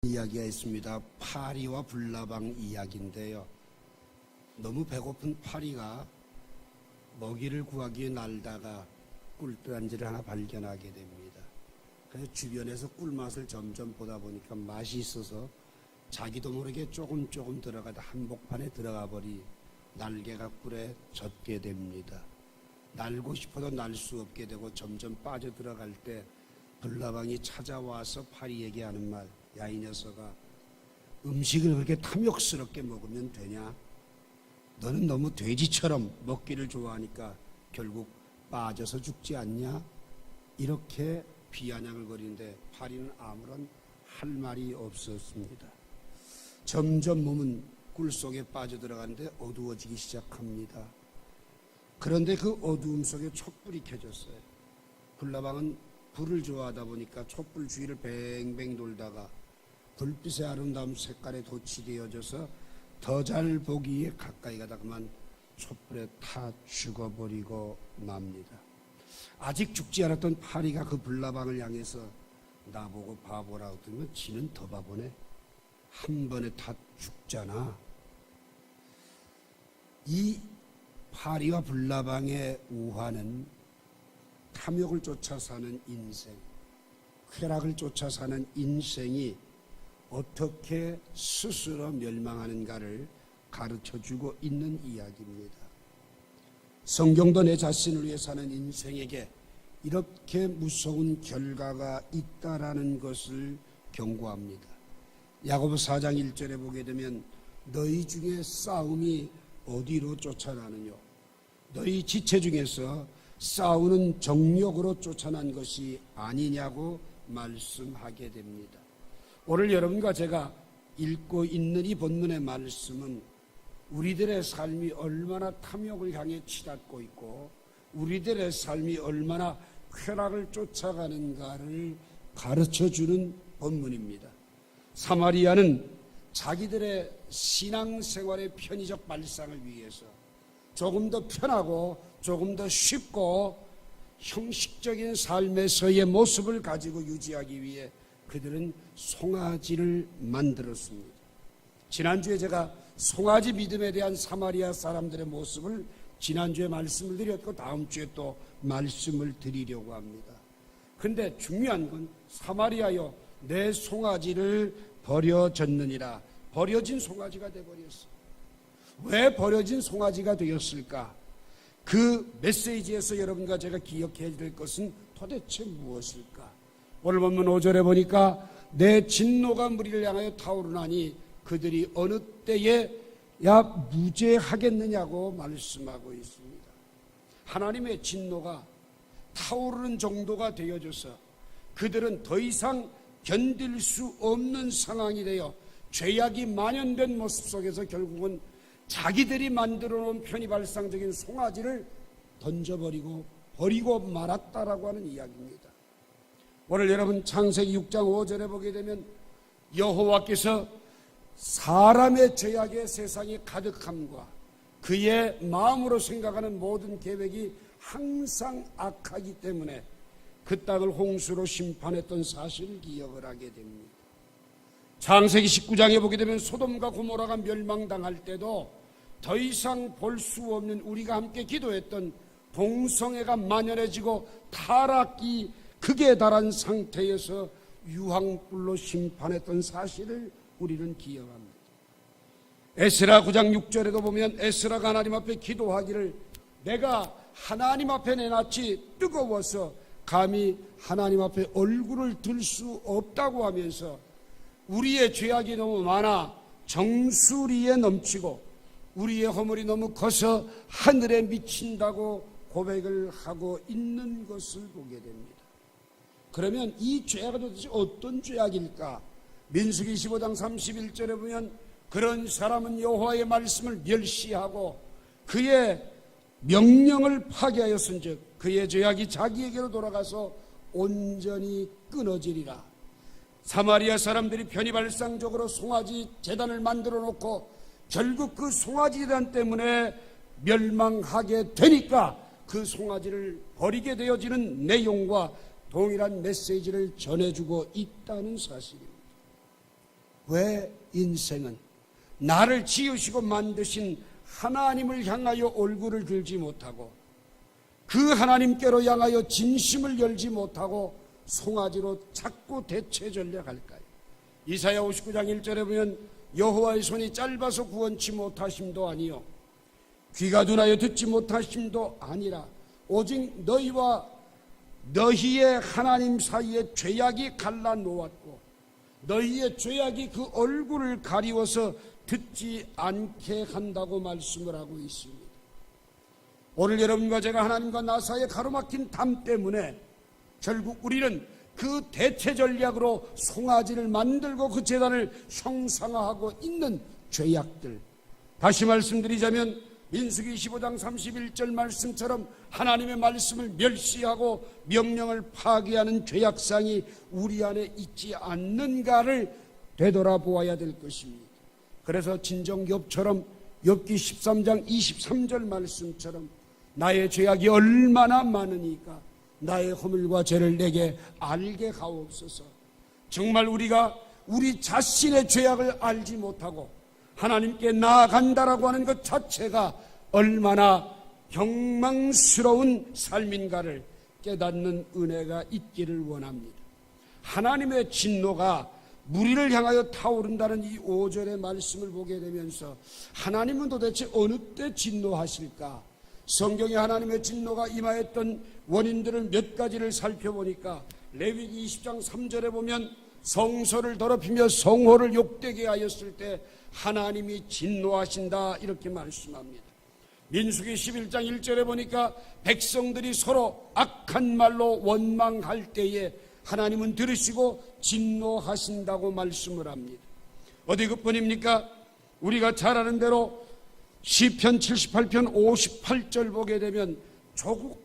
이야기가 있습니다. 파리와 불나방 이야기인데요. 너무 배고픈 파리가 먹이를 구하기 위해 날다가 꿀단지를 하나 발견하게 됩니다. 그래서 주변에서 꿀맛을 점점 보다 보니까 맛이 있어서 자기도 모르게 조금 들어가다 한복판에 들어가 버리 날개가 꿀에 젖게 됩니다. 날고 싶어도 날 수 없게 되고 점점 빠져들어갈 때 불나방이 찾아와서 파리에게 하는 말, 야 이 녀석아, 음식을 그렇게 탐욕스럽게 먹으면 되냐? 너는 너무 돼지처럼 먹기를 좋아하니까 결국 빠져서 죽지 않냐? 이렇게 비아냥을 거리는데 파리는 아무런 할 말이 없었습니다. 점점 몸은 꿀 속에 빠져들어가는데 어두워지기 시작합니다. 그런데 그 어두움 속에 촛불이 켜졌어요. 불나방은 불을 좋아하다 보니까 촛불 주위를 뱅뱅 돌다가 불빛의 아름다운 색깔에 도취되어져서 더 잘 보기에 가까이 가다 그만 촛불에 타 죽어버리고 맙니다. 아직 죽지 않았던 파리가 그 불나방을 향해서 나보고 바보라고 들으면 지는 더 바보네. 한 번에 다 죽잖아. 이 파리와 불나방의 우화는 탐욕을 쫓아 사는 인생, 쾌락을 쫓아 사는 인생이 어떻게 스스로 멸망하는가를 가르쳐주고 있는 이야기입니다. 성경도 내 자신을 위해 사는 인생에게 이렇게 무서운 결과가 있다라는 것을 경고합니다. 야고보 4장 1절에 보게 되면 너희 중에 싸움이 어디로 쫓아나느뇨? 너희 지체 중에서 싸우는 정욕으로 쫓아난 것이 아니냐고 말씀하게 됩니다. 오늘 여러분과 제가 읽고 있는 이 본문의 말씀은 우리들의 삶이 얼마나 탐욕을 향해 치닫고 있고 우리들의 삶이 얼마나 쾌락을 쫓아가는가를 가르쳐주는 본문입니다. 사마리아는 자기들의 신앙생활의 편의적 발상을 위해서 조금 더 편하고 조금 더 쉽고 형식적인 삶에서의 모습을 가지고 유지하기 위해 그들은 송아지를 만들었습니다. 지난주에 제가 송아지 믿음에 대한 사마리아 사람들의 모습을 지난주에 말씀을 드렸고 다음 주에 또 말씀을 드리려고 합니다. 그런데 중요한 건 사마리아여 내 송아지를 버려졌느니라. 버려진 송아지가 되어버렸어. 왜 버려진 송아지가 되었을까? 그 메시지에서 여러분과 제가 기억해야 될 것은 도대체 무엇일까? 오늘 본문 5절에 보니까 내 진노가 무리를 향하여 타오르나니 그들이 어느 때에 야 무죄하겠느냐고 말씀하고 있습니다. 하나님의 진노가 타오르는 정도가 되어져서 그들은 더 이상 견딜 수 없는 상황이 되어 죄악이 만연된 모습 속에서 결국은 자기들이 만들어 놓은 편의발상적인 송아지를 던져버리고 버리고 말았다라고 하는 이야기입니다. 오늘 여러분 창세기 6장 5절에 보게 되면 여호와께서 사람의 죄악의 세상이 가득함과 그의 마음으로 생각하는 모든 계획이 항상 악하기 때문에 그 땅을 홍수로 심판했던 사실을 기억을 하게 됩니다. 창세기 19장에 보게 되면 소돔과 고모라가 멸망당할 때도 더 이상 볼 수 없는 우리가 함께 기도했던 동성애가 만연해지고 타락이 극에 달한 상태에서 유황불로 심판했던 사실을 우리는 기억합니다. 에스라 9장 6절에도 보면 에스라가 하나님 앞에 기도하기를 내가 하나님 앞에 내놨지 뜨거워서 감히 하나님 앞에 얼굴을 들 수 없다고 하면서 우리의 죄악이 너무 많아 정수리에 넘치고 우리의 허물이 너무 커서 하늘에 미친다고 고백을 하고 있는 것을 보게 됩니다. 그러면 이 죄악은 도대체 어떤 죄악일까? 민수기 25장 31절에 보면 그런 사람은 여호와의 말씀을 멸시하고 그의 명령을 파괴하였은즉 그의 죄악이 자기에게로 돌아가서 온전히 끊어지리라. 사마리아 사람들이 편의발상적으로 송아지 제단을 만들어 놓고 결국 그 송아지 제단 때문에 멸망하게 되니까 그 송아지를 버리게 되어지는 내용과 동일한 메시지를 전해주고 있다는 사실입니다. 왜 인생은 나를 지으시고 만드신 하나님을 향하여 얼굴을 들지 못하고 그 하나님께로 향하여 진심을 열지 못하고 송아지로 자꾸 대체 전략할까요? 이사야 59장 1절에 보면 여호와의 손이 짧아서 구원치 못하심도 아니요 귀가 둔하여 듣지 못하심도 아니라 오직 너희와 너희의 하나님 사이에 죄악이 갈라놓았고 너희의 죄악이 그 얼굴을 가리워서 듣지 않게 한다고 말씀을 하고 있습니다. 오늘 여러분과 제가 하나님과 나 사이에 가로막힌 담 때문에 결국 우리는 그 대체 전략으로 송아지를 만들고 그 제단을 형상화하고 있는 죄악들, 다시 말씀드리자면 민수기 25장 31절 말씀처럼 하나님의 말씀을 멸시하고 명령을 파기하는 죄악상이 우리 안에 있지 않는가를 되돌아보아야 될 것입니다. 그래서 진정 욥처럼 욥기 13장 23절 말씀처럼 나의 죄악이 얼마나 많으니까 나의 허물과 죄를 내게 알게 하옵소서. 정말 우리가 우리 자신의 죄악을 알지 못하고 하나님께 나아간다라고 하는 것 자체가 얼마나 경망스러운 삶인가를 깨닫는 은혜가 있기를 원합니다. 하나님의 진노가 무리를 향하여 타오른다는 이 5절의 말씀을 보게 되면서 하나님은 도대체 어느 때 진노하실까? 성경에 하나님의 진노가 임하였던 원인들을 몇 가지를 살펴보니까 레위기 20장 3절에 보면 성소를 더럽히며 성호를 욕되게 하였을 때 하나님이 진노하신다 이렇게 말씀합니다. 민수기 11장 1절에 보니까 백성들이 서로 악한 말로 원망할 때에 하나님은 들으시고 진노하신다고 말씀을 합니다. 어디 그뿐입니까? 우리가 잘 아는 대로 시편 78편 58절 보게 되면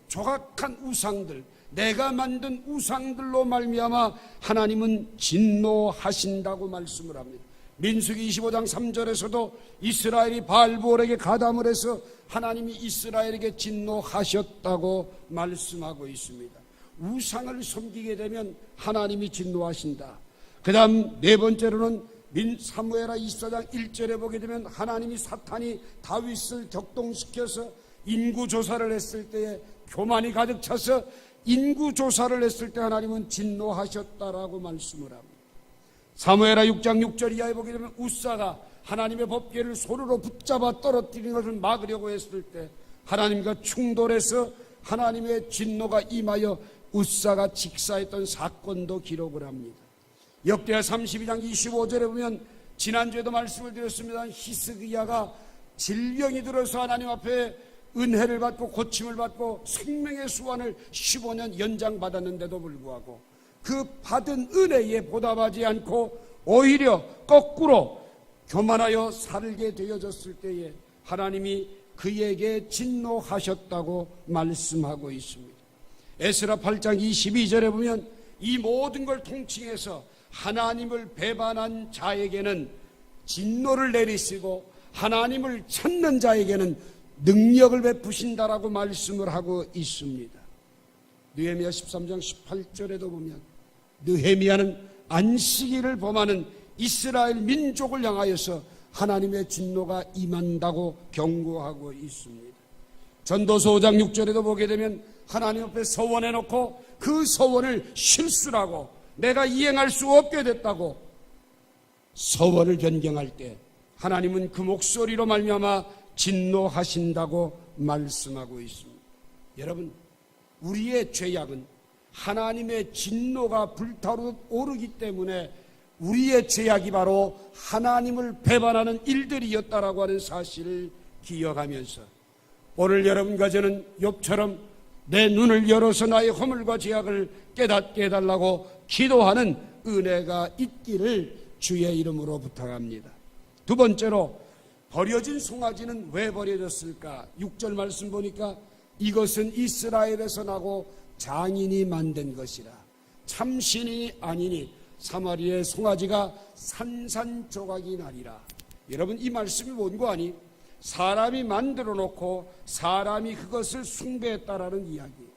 조각한 우상들, 내가 만든 우상들로 말미암아 하나님은 진노하신다고 말씀을 합니다. 민수기 25장 3절에서도 이스라엘이 바알볼에게 가담을 해서 하나님이 이스라엘에게 진노하셨다고 말씀하고 있습니다. 우상을 섬기게 되면 하나님이 진노하신다. 그 다음 네 번째로는 사무엘하 24장 1절에 보게 되면 하나님이 사탄이 다윗을 격동시켜서 인구조사를 했을 때에 교만이 가득 차서 인구조사를 했을 때 하나님은 진노하셨다라고 말씀을 합니다. 사무엘하 6장 6절 이하에 보게 되면 우사가 하나님의 법궤를 손으로 붙잡아 떨어뜨리는 것을 막으려고 했을 때 하나님과 충돌해서 하나님의 진노가 임하여 우사가 직사했던 사건도 기록을 합니다. 역대하 32장 25절에 보면 지난주에도 말씀을 드렸습니다. 히스기야가 질병이 들어서 하나님 앞에 은혜를 받고 고침을 받고 생명의 수완을 15년 연장받았는데도 불구하고 그 받은 은혜에 보답하지 않고 오히려 거꾸로 교만하여 살게 되어졌을 때에 하나님이 그에게 진노하셨다고 말씀하고 있습니다. 에스라 8장 22절에 보면 이 모든 걸 통칭해서 하나님을 배반한 자에게는 진노를 내리시고 하나님을 찾는 자에게는 능력을 베푸신다라고 말씀을 하고 있습니다. 느헤미야 13장 18절에도 보면 느헤미야는 안식일을 범하는 이스라엘 민족을 향하여서 하나님의 진노가 임한다고 경고하고 있습니다. 전도서 5장 6절에도 보게 되면 하나님 앞에 서원해놓고 그 서원을 실수라고 내가 이행할 수 없게 됐다고 서원을 변경할 때 하나님은 그 목소리로 말미암아 진노하신다고 말씀하고 있습니다. 여러분, 우리의 죄악은 하나님의 진노가 불타오르기 때문에 우리의 죄악이 바로 하나님을 배반하는 일들이었다라고 하는 사실을 기억하면서 오늘 여러분과 저는 욥처럼 내 눈을 열어서 나의 허물과 죄악을 깨닫게 해달라고 기도하는 은혜가 있기를 주의 이름으로 부탁합니다. 두 번째로 버려진 송아지는 왜 버려졌을까? 6절 말씀 보니까 이것은 이스라엘에서 나고 장인이 만든 것이라 참신이 아니니 사마리아의 송아지가 산산조각이 나리라. 여러분, 이 말씀이 뭔고 아니? 사람이 만들어 놓고 사람이 그것을 숭배했다라는 이야기예요.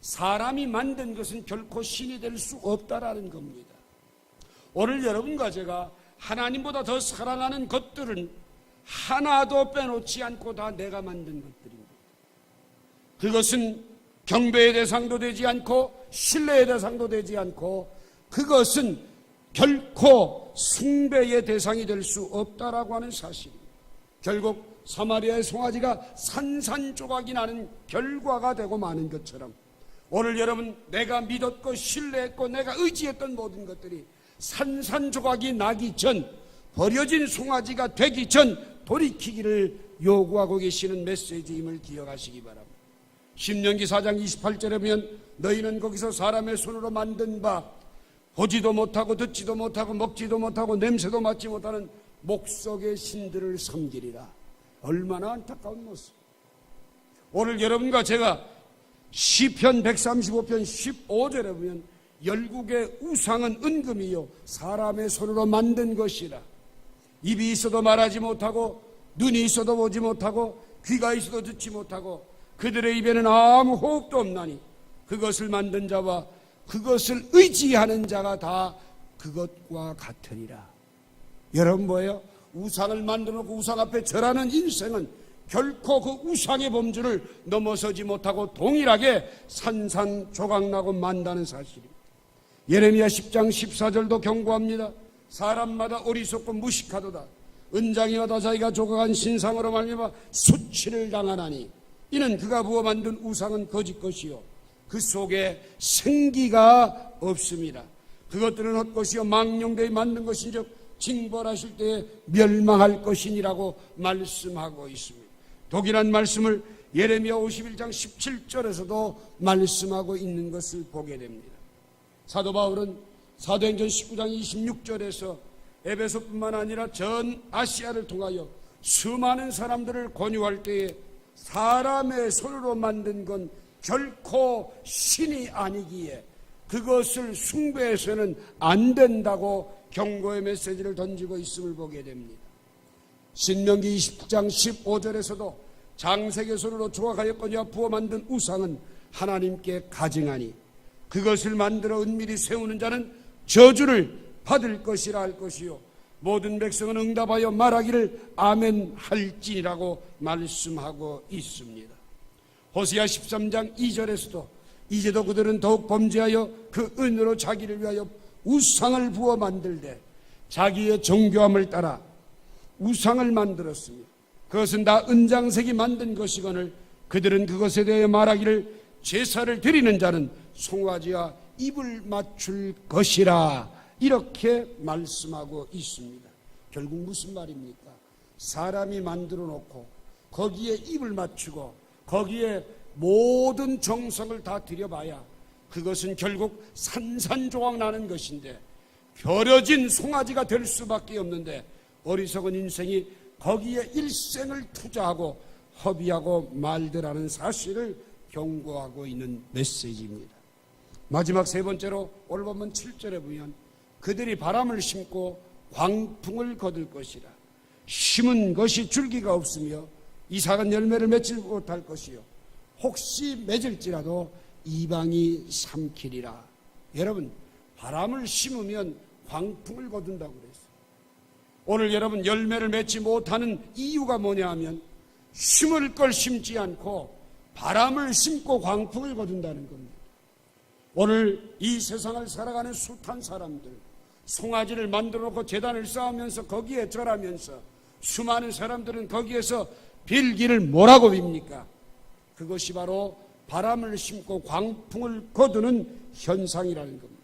사람이 만든 것은 결코 신이 될 수 없다라는 겁니다. 오늘 여러분과 제가 하나님보다 더 사랑하는 것들은 하나도 빼놓지 않고 다 내가 만든 것들입니다. 그것은 경배의 대상도 되지 않고 신뢰의 대상도 되지 않고 그것은 결코 숭배의 대상이 될 수 없다라고 하는 사실입니다. 결국 사마리아의 송아지가 산산조각이 나는 결과가 되고 마는 것처럼 오늘 여러분 내가 믿었고 신뢰했고 내가 의지했던 모든 것들이 산산조각이 나기 전 버려진 송아지가 되기 전 돌이키기를 요구하고 계시는 메시지임을 기억하시기 바랍니다. 신명기 4장 28절에 보면 너희는 거기서 사람의 손으로 만든 바 보지도 못하고 듣지도 못하고 먹지도 못하고 냄새도 맡지 못하는 목석의 신들을 섬기리라. 얼마나 안타까운 모습. 오늘 여러분과 제가 시편 135편 15절에 보면 열국의 우상은 은금이요 사람의 손으로 만든 것이라. 입이 있어도 말하지 못하고 눈이 있어도 보지 못하고 귀가 있어도 듣지 못하고 그들의 입에는 아무 호흡도 없나니 그것을 만든 자와 그것을 의지하는 자가 다 그것과 같으리라. 여러분 뭐예요? 우상을 만들어 놓고 우상 앞에 절하는 인생은 결코 그 우상의 범주를 넘어서지 못하고 동일하게 산산조각나고 만다는 사실입니다. 예레미야 10장 14절도 경고합니다. 사람마다 어리석고 무식하도다. 은장이마다 자기가 조각한 신상으로 말미암아 수치를 당하나니 이는 그가 부어 만든 우상은 거짓 것이요 그 속에 생기가 없습니다. 그것들은 헛것이요 망령되이 만든 것인즉 징벌하실 때에 멸망할 것이니라고 말씀하고 있습니다. 독일한 말씀을 예레미야 51장 17절에서도 말씀하고 있는 것을 보게 됩니다. 사도 바울은 사도행전 19장 26절에서 에베소뿐만 아니라 전 아시아를 통하여 수많은 사람들을 권유할 때에 사람의 손으로 만든 건 결코 신이 아니기에 그것을 숭배해서는 안 된다고 경고의 메시지를 던지고 있음을 보게 됩니다. 신명기 20장 15절에서도 장색의 손으로 조각하였거니와 부어 만든 우상은 하나님께 가증하니 그것을 만들어 은밀히 세우는 자는 저주를 받을 것이라 할 것이요 모든 백성은 응답하여 말하기를 아멘 할지니라고 말씀하고 있습니다. 호세아 13장 2절에서도 이제도 그들은 더욱 범죄하여 그 은으로 자기를 위하여 우상을 부어 만들되 자기의 정교함을 따라 우상을 만들었으며 그것은 다 은장색이 만든 것이거늘 그들은 그것에 대해 말하기를 제사를 드리는 자는 송아지와 입을 맞출 것이라 이렇게 말씀하고 있습니다. 결국 무슨 말입니까? 사람이 만들어 놓고 거기에 입을 맞추고 거기에 모든 정성을 다 들여봐야 그것은 결국 산산조각 나는 것인데 버려진 송아지가 될 수밖에 없는데 어리석은 인생이 거기에 일생을 투자하고 허비하고 말더라는 사실을 경고하고 있는 메시지입니다. 마지막 세 번째로 오늘 본문 7절에 보면 그들이 바람을 심고 광풍을 거둘 것이라. 심은 것이 줄기가 없으며 이삭은 열매를 맺지 못할 것이요 혹시 맺을지라도 이방이 삼키리라. 여러분 바람을 심으면 광풍을 거둔다고 그랬어요. 오늘 여러분 열매를 맺지 못하는 이유가 뭐냐 하면 심을 걸 심지 않고 바람을 심고 광풍을 거둔다는 겁니다. 오늘 이 세상을 살아가는 숱한 사람들 송아지를 만들어 놓고 제단을 쌓으면서 거기에 절하면서 수많은 사람들은 거기에서 빌기를 뭐라고 빕니까? 그것이 바로 바람을 심고 광풍을 거두는 현상이라는 겁니다.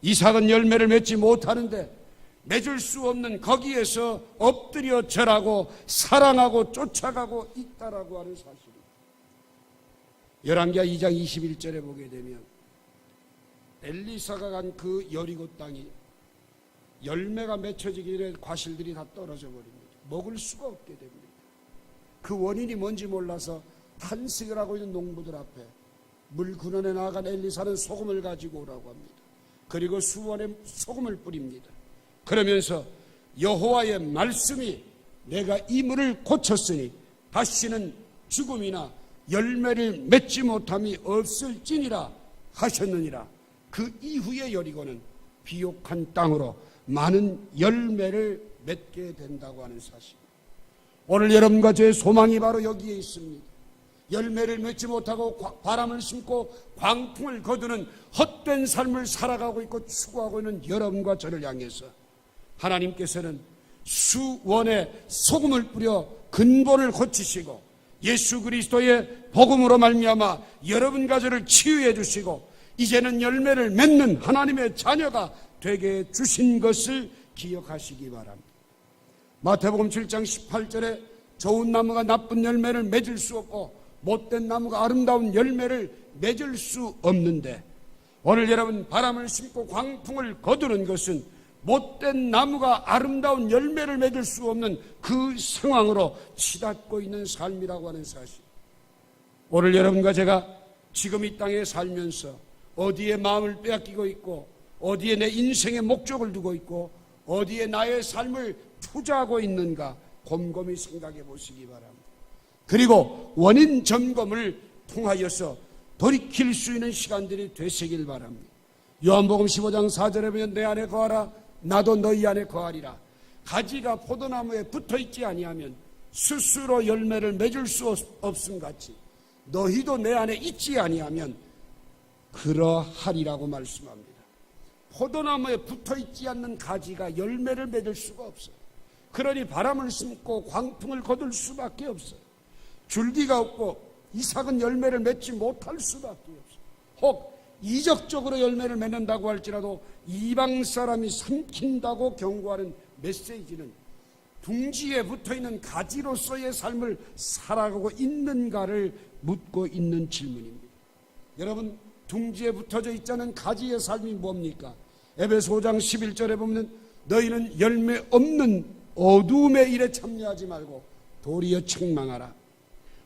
이삭은 열매를 맺지 못하는데 맺을 수 없는 거기에서 엎드려 절하고 사랑하고 쫓아가고 있다라고 하는 사실입니다. 열왕기하 2장 21절에 보게 되면 엘리사가 간 그 여리고 땅이 열매가 맺혀지기 전에 과실들이 다 떨어져 버립니다. 먹을 수가 없게 됩니다. 그 원인이 뭔지 몰라서 탄식을 하고 있는 농부들 앞에 물 근원에 나아간 엘리사는 소금을 가지고 오라고 합니다. 그리고 수원에 소금을 뿌립니다. 그러면서 여호와의 말씀이 내가 이 물을 고쳤으니 다시는 죽음이나 열매를 맺지 못함이 없을지니라 하셨느니라. 그 이후에 여리고는 비옥한 땅으로 많은 열매를 맺게 된다고 하는 사실. 오늘 여러분과 저의 소망이 바로 여기에 있습니다. 열매를 맺지 못하고 바람을 심고 광풍을 거두는 헛된 삶을 살아가고 있고 추구하고 있는 여러분과 저를 향해서 하나님께서는 수원에 소금을 뿌려 근본을 고치시고 예수 그리스도의 복음으로 말미암아 여러분과 저를 치유해 주시고 이제는 열매를 맺는 하나님의 자녀가 되게 해 주신 것을 기억하시기 바랍니다. 마태복음 7장 18절에 좋은 나무가 나쁜 열매를 맺을 수 없고 못된 나무가 아름다운 열매를 맺을 수 없는데, 오늘 여러분 바람을 심고 광풍을 거두는 것은 못된 나무가 아름다운 열매를 맺을 수 없는 그 상황으로 치닫고 있는 삶이라고 하는 사실. 오늘 여러분과 제가 지금 이 땅에 살면서 어디에 마음을 빼앗기고 있고 어디에 내 인생의 목적을 두고 있고 어디에 나의 삶을 투자하고 있는가 곰곰이 생각해 보시기 바랍니다. 그리고 원인 점검을 통하여서 돌이킬 수 있는 시간들이 되시길 바랍니다. 요한복음 15장 4절에 보면 내 안에 거하라 나도 너희 안에 거하리라. 가지가 포도나무에 붙어있지 아니하면 스스로 열매를 맺을 수 없음 같이 너희도 내 안에 있지 아니하면 그러하리라고 말씀합니다. 포도나무에 붙어있지 않는 가지가 열매를 맺을 수가 없어요. 그러니 바람을 심고 광풍을 거둘 수밖에 없어요. 줄기가 없고 이삭은 열매를 맺지 못할 수밖에 없어요. 혹 이적적으로 열매를 맺는다고 할지라도 이방 사람이 삼킨다고 경고하는 메시지는 둥지에 붙어있는 가지로서의 삶을 살아가고 있는가를 묻고 있는 질문입니다. 여러분, 둥지에 붙어져 있자는 가지의 삶이 뭡니까? 에베소 5장 11절에 보면 너희는 열매 없는 어두움의 일에 참여하지 말고 도리어 책망하라.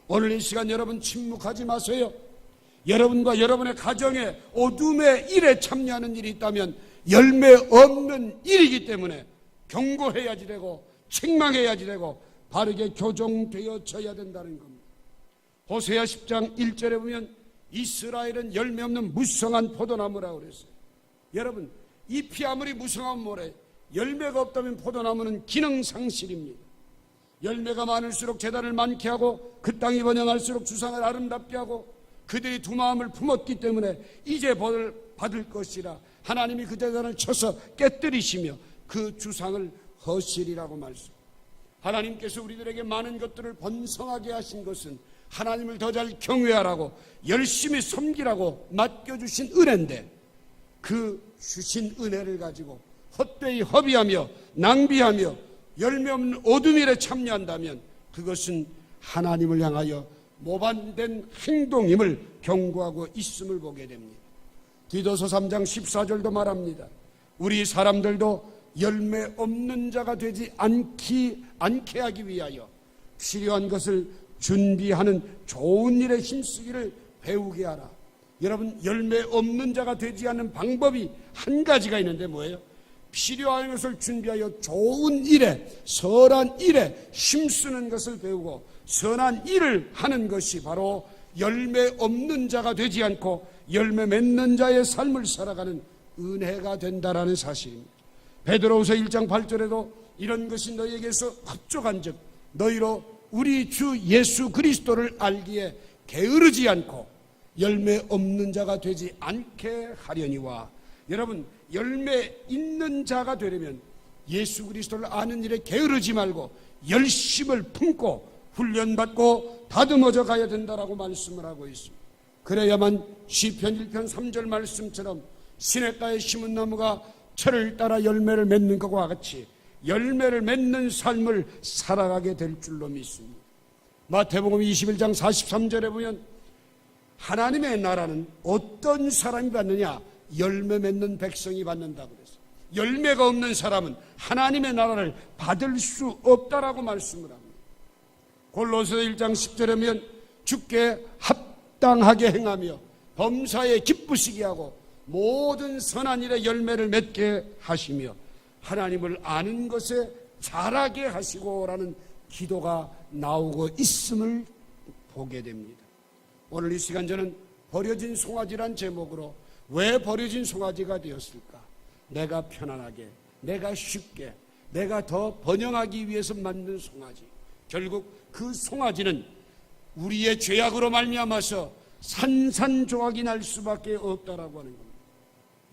오늘 이 시간 여러분 침묵하지 마세요. 여러분과 여러분의 가정에 어둠의 일에 참여하는 일이 있다면 열매 없는 일이기 때문에 경고해야지 되고 책망해야지 되고 바르게 교정되어져야 된다는 겁니다. 호세아 10장 1절에 보면 이스라엘은 열매 없는 무성한 포도나무라고 그랬어요. 여러분, 잎이 아무리 무성하면 뭐래? 열매가 없다면 포도나무는 기능상실입니다. 열매가 많을수록 재단을 많게 하고 그 땅이 번영할수록 주상을 아름답게 하고 그들이 두 마음을 품었기 때문에 이제 벌을 받을 것이라 하나님이 그 재단을 쳐서 깨뜨리시며 그 주상을 허시리라고 말씀. 하나님께서 우리들에게 많은 것들을 번성하게 하신 것은 하나님을 더 잘 경외하라고 열심히 섬기라고 맡겨주신 은혜인데 그 주신 은혜를 가지고 헛되이 허비하며 낭비하며 열매 없는 어둠 일에 참여한다면 그것은 하나님을 향하여 모반된 행동임을 경고하고 있음을 보게 됩니다. 디도서 3장 14절도 말합니다. 우리 사람들도 열매 없는 자가 되지 않게 하기 위하여 필요한 것을 준비하는 좋은 일에 힘쓰기를 배우게 하라. 여러분, 열매 없는 자가 되지 않는 방법이 한 가지가 있는데 뭐예요? 필요한 것을 준비하여 좋은 일에, 선한 일에 힘쓰는 것을 배우고 선한 일을 하는 것이 바로 열매 없는 자가 되지 않고 열매 맺는 자의 삶을 살아가는 은혜가 된다라는 사실입니다. 베드로후서 1장 8절에도 이런 것이 너희에게서 흡족한 즉 너희로 우리 주 예수 그리스도를 알기에 게으르지 않고 열매 없는 자가 되지 않게 하려니와. 여러분, 열매 있는 자가 되려면 예수 그리스도를 아는 일에 게으르지 말고 열심을 품고 훈련받고 다듬어져 가야 된다라고 말씀을 하고 있습니다. 그래야만 시편 1편 3절 말씀처럼 시냇가에 심은 나무가 철을 따라 열매를 맺는 것과 같이 열매를 맺는 삶을 살아가게 될 줄로 믿습니다. 마태복음 21장 43절에 보면 하나님의 나라는 어떤 사람이 받느냐? 열매 맺는 백성이 받는다고 그랬어요. 열매가 없는 사람은 하나님의 나라를 받을 수 없다라고 말씀을 합니다. 골로새 1장 10절에 보면 주께 합당하게 행하며 범사에 기쁘시게 하고 모든 선한 일에 열매를 맺게 하시며 하나님을 아는 것에 자라게 하시고라는 기도가 나오고 있음을 보게 됩니다. 오늘 이 시간 저는 버려진 송아지란 제목으로 왜 버려진 송아지가 되었을까? 내가 편안하게 내가 쉽게, 내가 더 번영하기 위해서 만든 송아지, 결국 그 송아지는 우리의 죄악으로 말미암아서 산산조각이 날 수밖에 없다라고 하는 겁니다.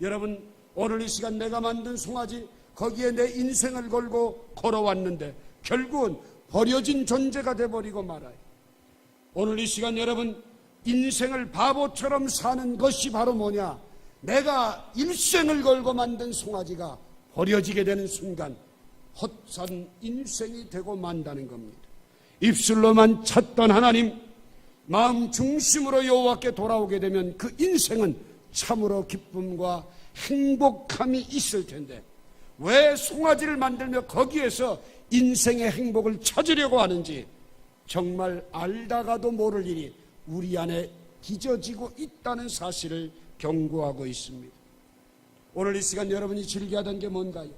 여러분, 오늘 이 시간 내가 만든 송아지, 거기에 내 인생을 걸고 걸어왔는데 결국은 버려진 존재가 돼버리고 말아요. 오늘 이 시간 여러분, 인생을 바보처럼 사는 것이 바로 뭐냐? 내가 일생을 걸고 만든 송아지가 버려지게 되는 순간 헛산 인생이 되고 만다는 겁니다. 입술로만 찾던 하나님, 마음 중심으로 여호와께 돌아오게 되면 그 인생은 참으로 기쁨과 행복함이 있을 텐데 왜 송아지를 만들며 거기에서 인생의 행복을 찾으려고 하는지 정말 알다가도 모를 일이 우리 안에 빚어지고 있다는 사실을 경고하고 있습니다. 오늘 이 시간 여러분이 즐겨하던 게 뭔가요?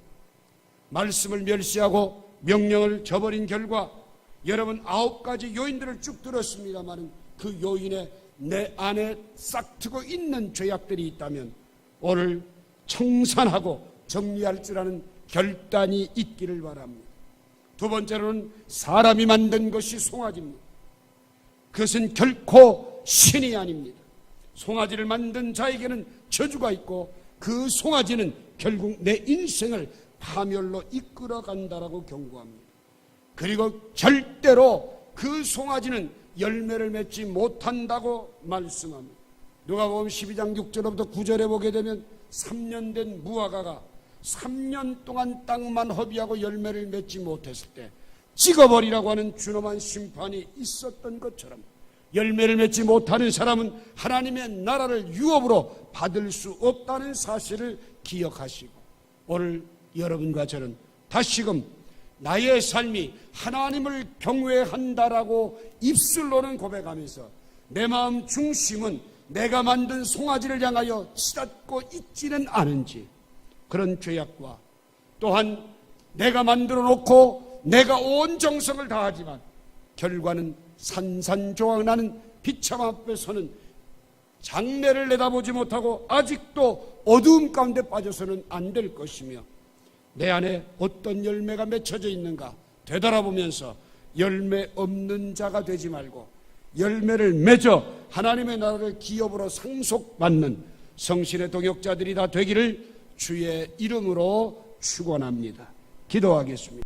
말씀을 멸시하고 명령을 저버린 결과 여러분 9가지 요인들을 쭉 들었습니다만 그 요인에 내 안에 싹트고 있는 죄악들이 있다면 오늘 청산하고 정리할 줄 아는 결단이 있기를 바랍니다. 두 번째로는 사람이 만든 것이 송아지입니다. 그것은 결코 신이 아닙니다. 송아지를 만든 자에게는 저주가 있고 그 송아지는 결국 내 인생을 파멸로 이끌어간다라고 경고합니다. 그리고 절대로 그 송아지는 열매를 맺지 못한다고 말씀합니다. 누가복음 12장 6절부터 9절에 보게 되면 3년 된 무화과가 3년 동안 땅만 허비하고 열매를 맺지 못했을 때 찍어버리라고 하는 준엄한 심판이 있었던 것처럼 열매를 맺지 못하는 사람은 하나님의 나라를 유업으로 받을 수 없다는 사실을 기억하시고 오늘 여러분과 저는 다시금 나의 삶이 하나님을 경외한다라고 입술로는 고백하면서 내 마음 중심은 내가 만든 송아지를 향하여 치닫고 있지는 않은지 그런 죄악과 또한 내가 만들어 놓고 내가 온 정성을 다하지만 결과는 산산조각 나는 비참 앞에서는 장래를 내다보지 못하고 아직도 어두움 가운데 빠져서는 안 될 것이며 내 안에 어떤 열매가 맺혀져 있는가 되돌아보면서 열매 없는 자가 되지 말고 열매를 맺어 하나님의 나라를 기업으로 상속받는 성신의 동역자들이 다 되기를 주의 이름으로 축원합니다. 기도하겠습니다.